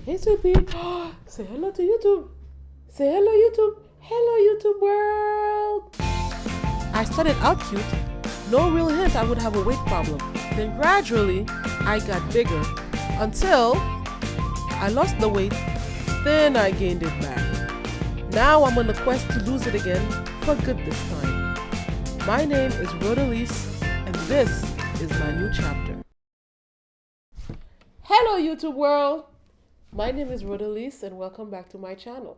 Hey, sweetie. Say hello to YouTube. Say hello, YouTube. Hello, YouTube world. I started out cute. No real hint I would have a weight problem. Then gradually, I got bigger until I lost the weight. Then I gained it back. Now I'm on a quest to lose it again for good this time. My name is Rodalise, and this is my new chapter. Hello, YouTube world. My name is Rodalise, and welcome back to my channel.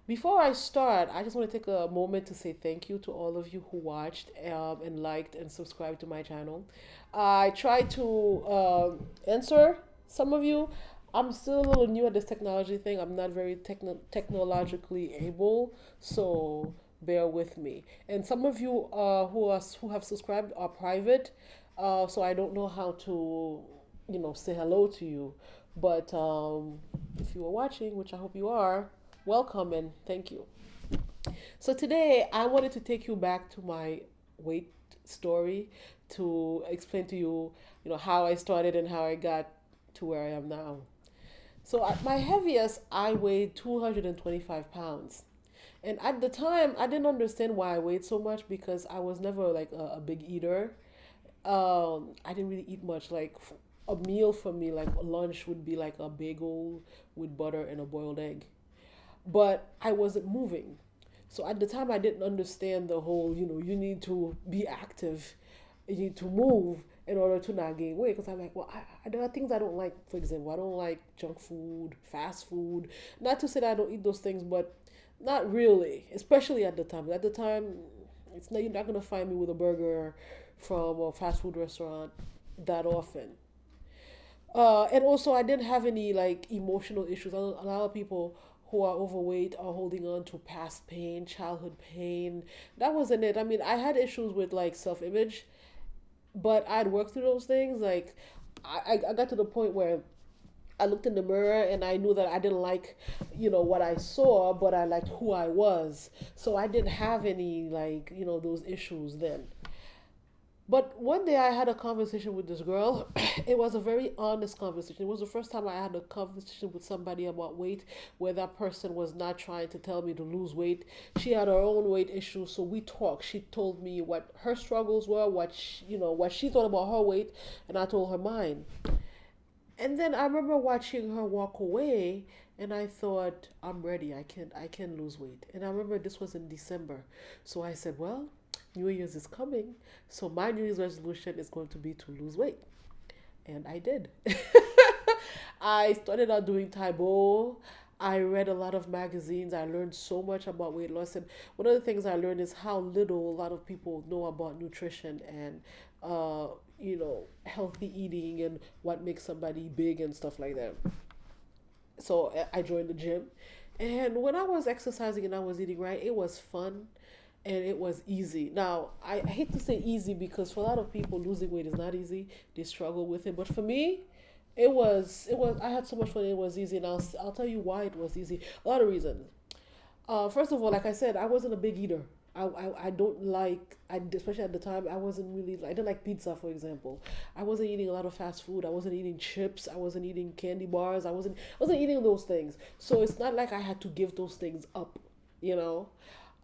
Before I start, I just want to take a moment to say thank you to all of you who watched and liked and subscribed to my channel. I tried to answer some of you. I'm still a little new at this technology thing. I'm not very technologically able, so bear with me. And some of you who have subscribed are private, so I don't know how to say hello to you. But if you are watching, which I hope you are, welcome and thank you. So today I wanted to take you back to my weight story to explain to you, how I started and how I got to where I am now. So at my heaviest, I weighed 225 pounds. And at the time, I didn't understand why I weighed so much because I was never like a big eater. I didn't really eat much. Like a meal for me, like lunch would be like a bagel with butter and a boiled egg. But I wasn't moving. So at the time, I didn't understand the whole, you need to be active, you need to move in order to not gain weight. Because I'm like, well, there are things I don't like. For example, I don't like junk food, fast food. Not to say that I don't eat those things, but not really, especially at the time. At the time, you're not gonna find me with a burger from a fast food restaurant that often. And also, I didn't have any like emotional issues. A lot of people who are overweight are holding on to past pain, childhood pain. That wasn't it. I mean, I had issues with like self image, but I'd worked through those things. Like, I got to the point where I looked in the mirror and I knew that I didn't like, what I saw, but I liked who I was. So I didn't have any like, those issues then. But one day I had a conversation with this girl. It was a very honest conversation. It was the first time I had a conversation with somebody about weight where that person was not trying to tell me to lose weight. She had her own weight issues, so we talked. She told me what her struggles were, what she thought about her weight, and I told her mine. And then I remember watching her walk away and I thought, I'm ready. I can lose weight. And I remember this was in December. So I said, well, New Year's is coming. So my New Year's resolution is going to be to lose weight. And I did. I started out doing Taibo. I read a lot of magazines. I learned so much about weight loss. And one of the things I learned is how little a lot of people know about nutrition and, healthy eating and what makes somebody big and stuff like that. So I joined the gym. And when I was exercising and I was eating right, it was fun and it was easy. Now, I hate to say easy because for a lot of people, losing weight is not easy. They struggle with it. But for me, I had so much fun. It was easy. And I'll tell you why it was easy. A lot of reasons. First of all, like I said, I wasn't a big eater. I don't like, especially at the time, I didn't like pizza, for example. I wasn't eating a lot of fast food. I wasn't eating chips. I wasn't eating candy bars. I wasn't eating those things. So it's not like I had to give those things up, you know?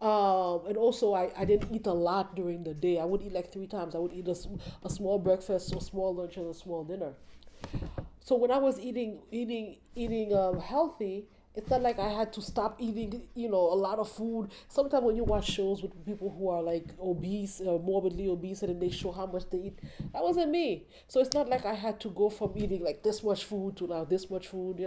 And also, I didn't eat a lot during the day. I would eat like three times. I would eat a small breakfast, a small lunch, and a small dinner. So when I was eating healthy, it's not like I had to stop eating, a lot of food. Sometimes when you watch shows with people who are like obese or morbidly obese and then they show how much they eat, that wasn't me. So it's not like I had to go from eating like this much food to now this much food.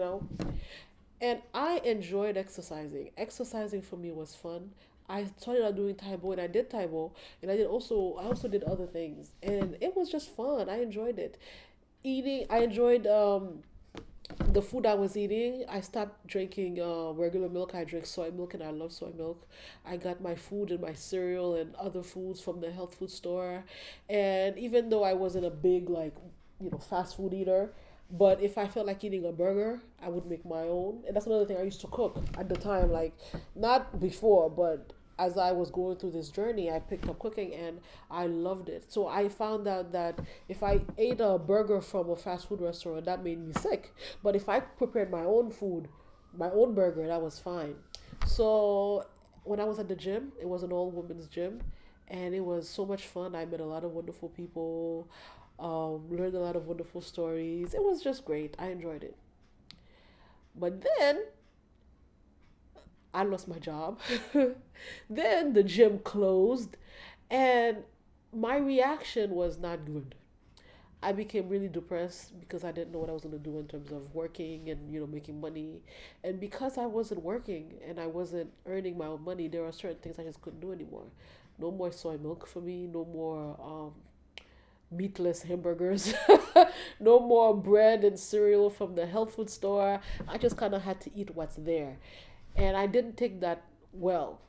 And I enjoyed exercising. Exercising for me was fun. I started out doing Taibo and I did Taibo and I also did other things and it was just fun. I enjoyed it. I enjoyed the food I was eating. I stopped drinking regular milk. I drink soy milk and I love soy milk. I got my food and my cereal and other foods from the health food store. And even though I wasn't a big, like, fast food eater, but if I felt like eating a burger, I would make my own. And that's another thing I used to cook at the time, like, not before, but as I was going through this journey, I picked up cooking and I loved it. So I found out that if I ate a burger from a fast food restaurant, that made me sick. But if I prepared my own food, my own burger, that was fine. So when I was at the gym, it was an all women's gym, and it was so much fun. I met a lot of wonderful people, learned a lot of wonderful stories. It was just great. I enjoyed it. But then I lost my job. Then the gym closed, and my reaction was not good. I became really depressed because I didn't know what I was going to do in terms of working and making money. And because I wasn't working and I wasn't earning my own money, there are certain things I just couldn't do anymore. No more soy milk for me. No more meatless hamburgers. No more bread and cereal from the health food store. I just kind of had to eat what's there, and I didn't take that well.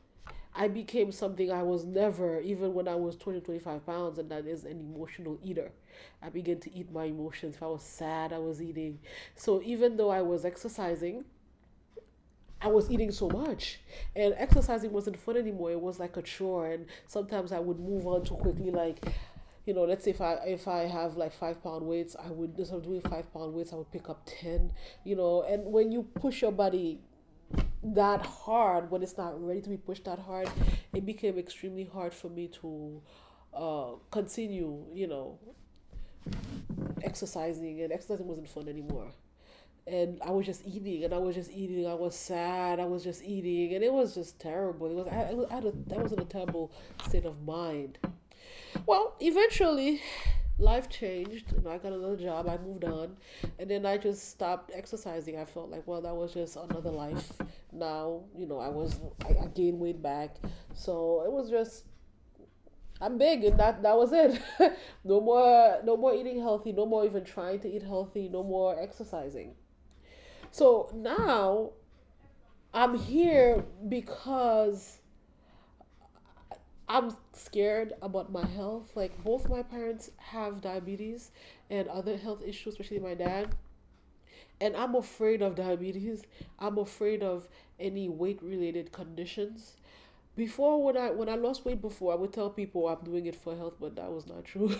I became something I was never, even when I was 20, 25 pounds, and that is an emotional eater. I began to eat my emotions. If I was sad, I was eating. So even though I was exercising, I was eating so much, and exercising wasn't fun anymore. It was like a chore, and sometimes I would move on too quickly. Like, let's say if I have like 5 pound weights, I would, instead of doing 5 pound weights, I would pick up 10. And when you push your body that hard, when it's not ready to be pushed that hard, it became extremely hard for me to continue, exercising, and exercising wasn't fun anymore. And I was just eating, and I was just eating. I was sad. I was just eating, and it was just terrible. I was in a terrible state of mind. Well, eventually, life changed, and I got another job. I moved on, and then I just stopped exercising. I felt like, well, that was just another life. Now, I gained weight back, so it was just, I'm big, and that was it. No more eating healthy. No more even trying to eat healthy. No more exercising. So now I'm here because I'm scared about my health. Like, both my parents have diabetes and other health issues, especially my dad. And I'm afraid of diabetes. I'm afraid of any weight related conditions. Before, when I lost weight before, I would tell people I'm doing it for health, but that was not true.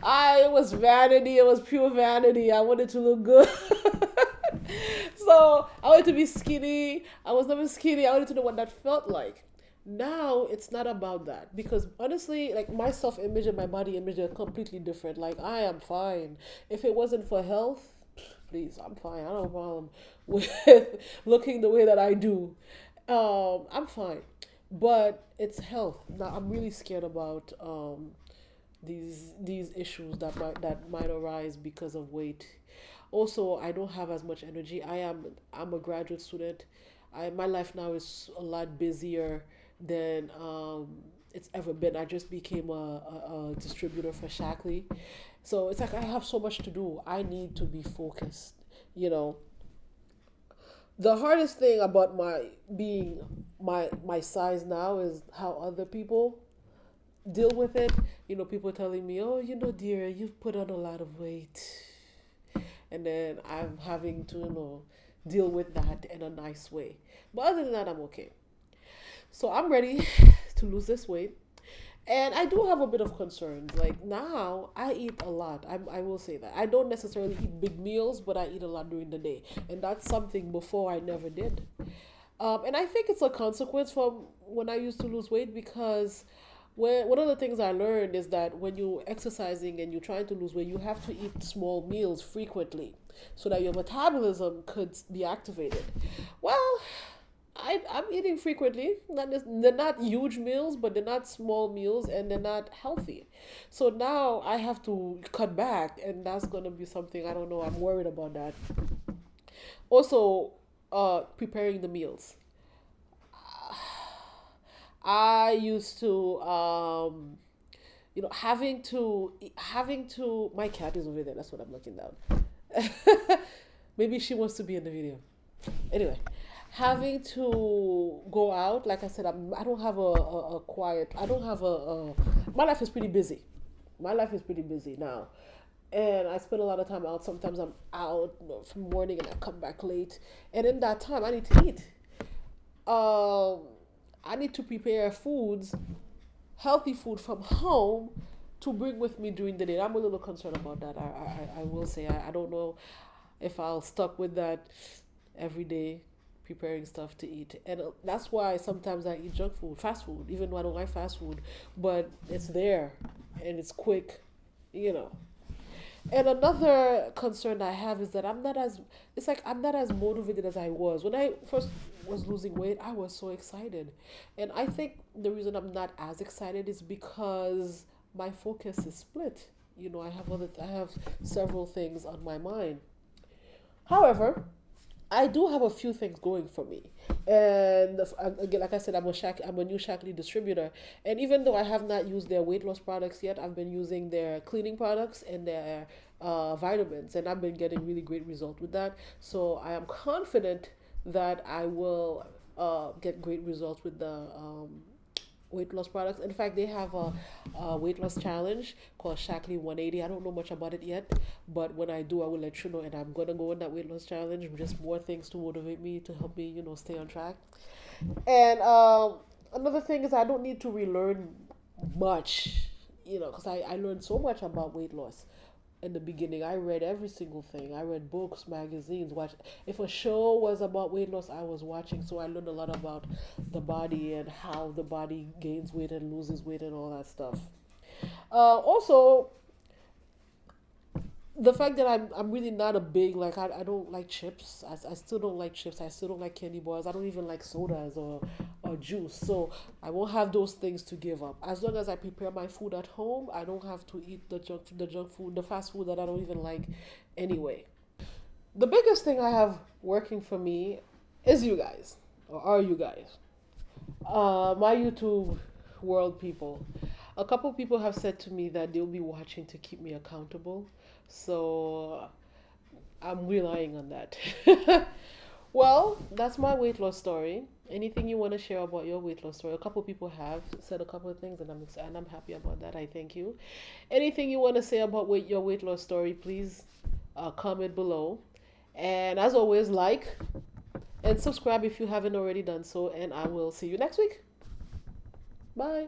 I It was vanity. It was pure vanity. I wanted to look good. So I wanted to be skinny. I was never skinny. I wanted to know what that felt like. Now it's not about that, because honestly, like, my self image and my body image are completely different. Like, I am fine. If it wasn't for health, please, I'm fine. I don't have a problem with looking the way that I do. I'm fine, but it's health. Now I'm really scared about these issues that might arise because of weight. Also, I don't have as much energy. I'm a graduate student. My life now is a lot busier than it's ever been. I just became a distributor for Shackley, so it's like I have so much to do. I need to be focused. You know, the hardest thing about my size now is how other people deal with it. People telling me, "Oh, dear, you've put on a lot of weight," and then I'm having to, deal with that in a nice way. But other than that, I'm okay. So I'm ready to lose this weight. And I do have a bit of concerns. Like, now, I eat a lot. I will say that. I don't necessarily eat big meals, but I eat a lot during the day. And that's something before I never did. And I think it's a consequence from when I used to lose weight, because one of the things I learned is that when you're exercising and you're trying to lose weight, you have to eat small meals frequently so that your metabolism could be activated. Well, I'm eating frequently. They're not huge meals, but they're not small meals, and they're not healthy. So now I have to cut back, and that's going to be something, I don't know. I'm worried about that. Also, preparing the meals. I used to, my cat is over there. That's what I'm looking down. Maybe she wants to be in the video. Anyway, having to go out, like I said, I don't have a quiet, I don't have my life is pretty busy. My life is pretty busy now. And I spend a lot of time out. Sometimes I'm out, from morning, and I come back late. And in that time, I need to eat. Um, I need to prepare foods, healthy food from home to bring with me during the day. I'm a little concerned about that. I will say I don't know if I'll stuck with that every day, preparing stuff to eat. And that's why sometimes I eat junk food, fast food, even though I don't like fast food, but it's there and it's quick, you know. And another concern I have is that it's like I'm not as motivated as I was. When I first was losing weight, I was so excited. And I think the reason I'm not as excited is because my focus is split. I have several things on my mind. However, I do have a few things going for me, and again, like I said, I'm a new Shaklee distributor, and even though I have not used their weight loss products yet, I've been using their cleaning products and their vitamins, and I've been getting really great results with that. So I am confident that I will get great results with the weight loss products. In fact, they have a weight loss challenge called Shaklee 180. I don't know much about it yet, but when I do, I will let you know. And I'm gonna go in that weight loss challenge. Just more things to motivate me to help me, stay on track. And another thing is I don't need to relearn much, because I learned so much about weight loss in the beginning. I read every single thing. I read books, magazines, watch. If a show was about weight loss, I was watching. So I learned a lot about the body and how the body gains weight and loses weight and all that stuff. Also, the fact that I'm really not a big, like, I don't like chips. I still don't like chips. I still don't like candy bars. I don't even like sodas or juice. So I won't have those things to give up. As long as I prepare my food at home, I don't have to eat the junk food, the fast food that I don't even like anyway. The biggest thing I have working for me is you guys, or are you guys. My YouTube world people. A couple people have said to me that they'll be watching to keep me accountable. So I'm relying on that. Well, that's my weight loss story. Anything you want to share about your weight loss story? A couple people have said a couple of things, and I'm happy about that. I thank you. Anything you want to say about your weight loss story? Please comment below. And as always, like and subscribe if you haven't already done so. And I will see you next week. Bye.